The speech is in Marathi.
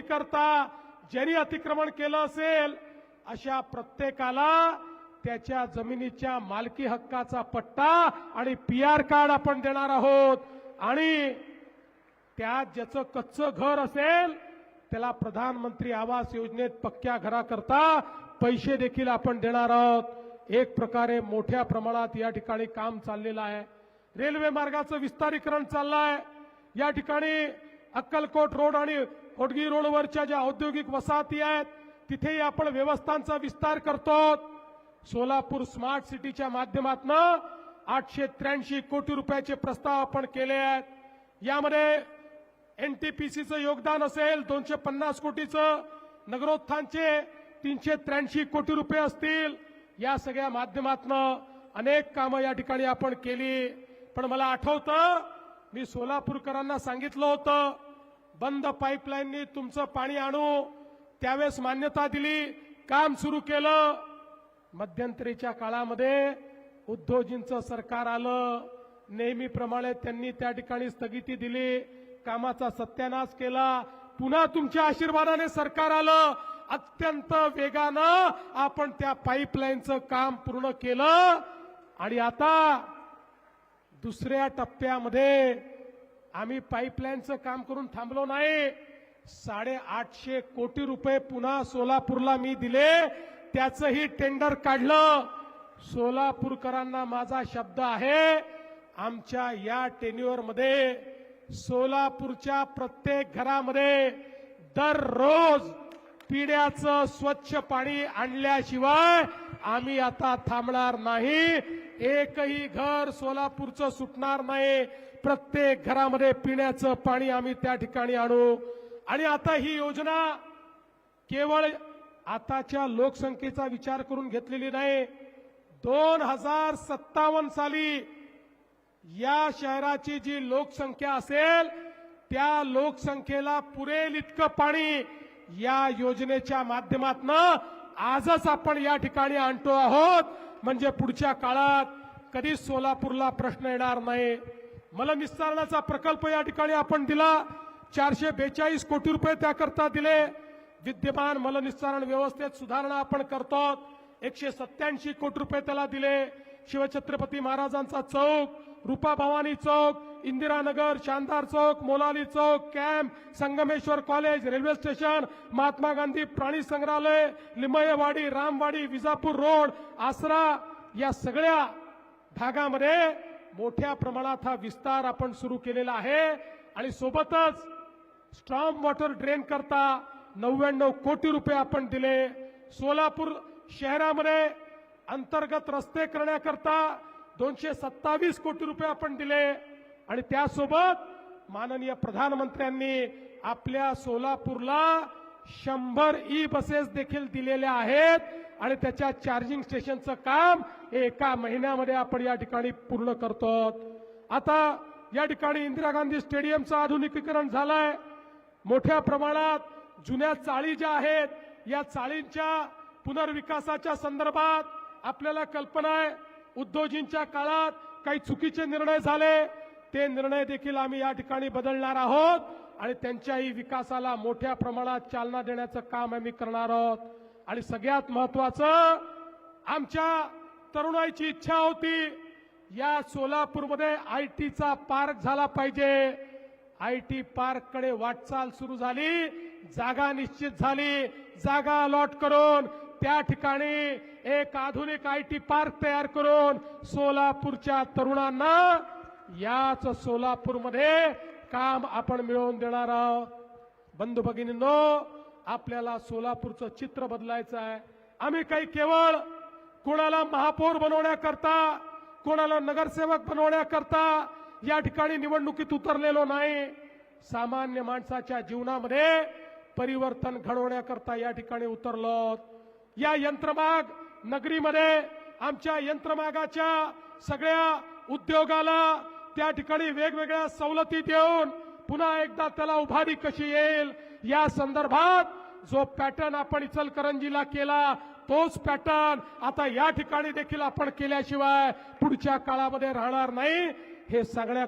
करता ज्यांनी अतिक्रमण केलं असेल अशा प्रत्येकाला त्याच्या जमिनीच्या मालकी हक्काचा पट्टा आणि पीआर कार्ड आपण देणार आहोत आणि त्यात ज्याचं कच्चं घर असेल त्याला प्रधानमंत्री आवास योजनेत पक्क्या घराकरता पैसे देखील आपण देणार आहोत। एक प्रकारे मोठ्या प्रमाणात या ठिकाणी काम चाललेलं आहे। रेल्वे मार्गाचं विस्तारीकरण चाललं आहे। या ठिकाणी अक्कलकोट रोड आणि होडगी रोडवरच्या ज्या औद्योगिक वसाहती आहेत तिथेही आपण व्यवस्थांचा विस्तार करतो। सोलापूर स्मार्ट सिटीच्या माध्यमातून 883 कोटी रुपयाचे प्रस्ताव आपण केले आहेत। यामध्ये एनटीपीसीचं योगदान असेल 250 कोटीचं, नगरोत्थानचे 383 कोटी रुपये असतील। या सगळ्या माध्यमातून अनेक कामं या ठिकाणी आपण केली। पण मला आठवतं मी सोलापूरकरांना सांगितलं होतं बंद पाईपलाईननी तुमचं पाणी आणू, त्यावेळेस मान्यता दिली, काम सुरू केलं। मध्यंतरीच्या काळामध्ये उद्धवजींचं सरकार आलं, नेहमीप्रमाणे त्यांनी त्या ठिकाणी स्थगिती दिली, कामाचा सत्यानाश केला। पुन्हा तुमच्या आशीर्वादाने सरकार आलं, अत्यंत वेगानं आपण त्या पाईपलाईनचं काम पूर्ण केलं आणि आता दुसऱ्या टप्प्यामध्ये आम्ही पाईपलाईनचं काम करून थांबलो नाही। 850 कोटी रुपये पुन्हा सोलापूरला मी दिले, त्याचंही टेंडर काढलं। सोलापूरकरांना माझा शब्द आहे, आमच्या या टेन्युअरमध्ये सोलापूरच्या प्रत्येक घरामध्ये दररोज पिण्याचं स्वच्छ पाणी आणल्याशिवाय आम्ही आता थांबणार नाही। एकही घर सोलापूरचं सुटणार नाही। प्रत्येक घरामध्ये पिण्याचं पाणी आम्ही त्या ठिकाणी आणू। आणि आता ही योजना केवळ आताच्या लोकसंख्येचा विचार करून घेतलेली नाही। 2057 साली या शहराची जी लोकसंख्या असेल त्या लोकसंख्येला पुरेल इतकं पाणी या योजनेच्या माध्यमातून आजच आपण या ठिकाणी आणतो आहोत। म्हणजे पुढच्या काळात कधीच सोलापूरला प्रश्न येणार नाही। मलनिस्सारणाचा प्रकल्प या ठिकाणी आपण दिला, 442 कोटी रुपये त्याकरता दिले। विद्यमान मलनिस्सारण व्यवस्थेत सुधारणा आपण करतो, 187 कोटी रुपये त्याला दिले। शिवछत्रपती महाराजांचा चौक, रूपा Bhavani Chowk, Indiranagar, Shandar Chowk, Molali Chowk, camp, Sangameshwar college, railway station, Mahatma Gandhi प्राणी संग्रहालय, लिंबयवाडी, रामवाडी, विजापूर रोड, आसरा, या सगळ्या भागामध्ये मोठ्या प्रमाणात हा विस्तार आपण सुरू केलेला आहे। आणि सोबतच स्ट्रॉम वॉटर ड्रेन करता 99 कोटी रुपये आपण दिले। सोलापूर शहरामध्ये अंतर्गत रस्ते करण्याकरता 227 कोटी रुपये आपण दिले। आणि त्यासोबत माननीय प्रधानमंत्र्यांनी आपल्या सोलापूरला 100 ई बसेस देखील दिलेल्या आहेत आणि त्याच्या चार्जिंग स्टेशनचं काम एका महिन्यामध्ये आपण या ठिकाणी पूर्ण करतो। आता या ठिकाणी इंदिरा गांधी स्टेडियमचं आधुनिकीकरण झालंय। मोठ्या प्रमाणात जुन्या चाळी ज्या आहेत या चाळींच्या पुनर्विकासाच्या संदर्भात आपल्याला कल्पना आहे, उद्धवजींच्या काळात काही चुकीचे निर्णय झाले, ते निर्णय देखील आम्ही या ठिकाणी बदलणार आहोत आणि त्यांच्याही विकासाला मोठ्या प्रमाणात चालना देण्याचं काम आम्ही करणार आहोत। आणि सगळ्यात महत्त्वाचं, आमच्या तरुणाईची इच्छा होती या सोलापूरमध्ये आयटीचा पार्क झाला पाहिजे। आयटी पार्ककडे वाटचाल सुरू झाली, जागा निश्चित झाली, जागा अलॉट करून त्या ठिकाणी एक आधुनिक आयटी पार्क तयार करून सोलापूरच्या तरुणांना याच सोलापूरमध्ये काम आपण मिळवून देणार आहोत। बंधू भगिनींनो, आपल्याला सोलापूरचं चित्र बदलायचं आहे। आम्ही काही केवळ कोणाला महापौर बनवण्याकरता, कोणाला नगरसेवक बनवण्याकरता या ठिकाणी निवडणुकीत उतरलेलो नाही। सामान्य माणसाच्या जीवनामध्ये परिवर्तन घडवण्याकरता या ठिकाणी उतरलो। या यंत्रमाग नगरीमध्ये आमच्या यंत्रमागाच्या सगळ्या उद्योगाला त्या ठिकाणी वेगवेगळ्या सवलती देऊन पुन्हा एकदा त्याला उभारी कशी येईल या संदर्भात जो पॅटर्न आपण इचलकरंजीला केला तोच पॅटर्न आता या ठिकाणी देखील आपण केल्याशिवाय पुढच्या काळामध्ये राहणार नाही। हे सगळ्या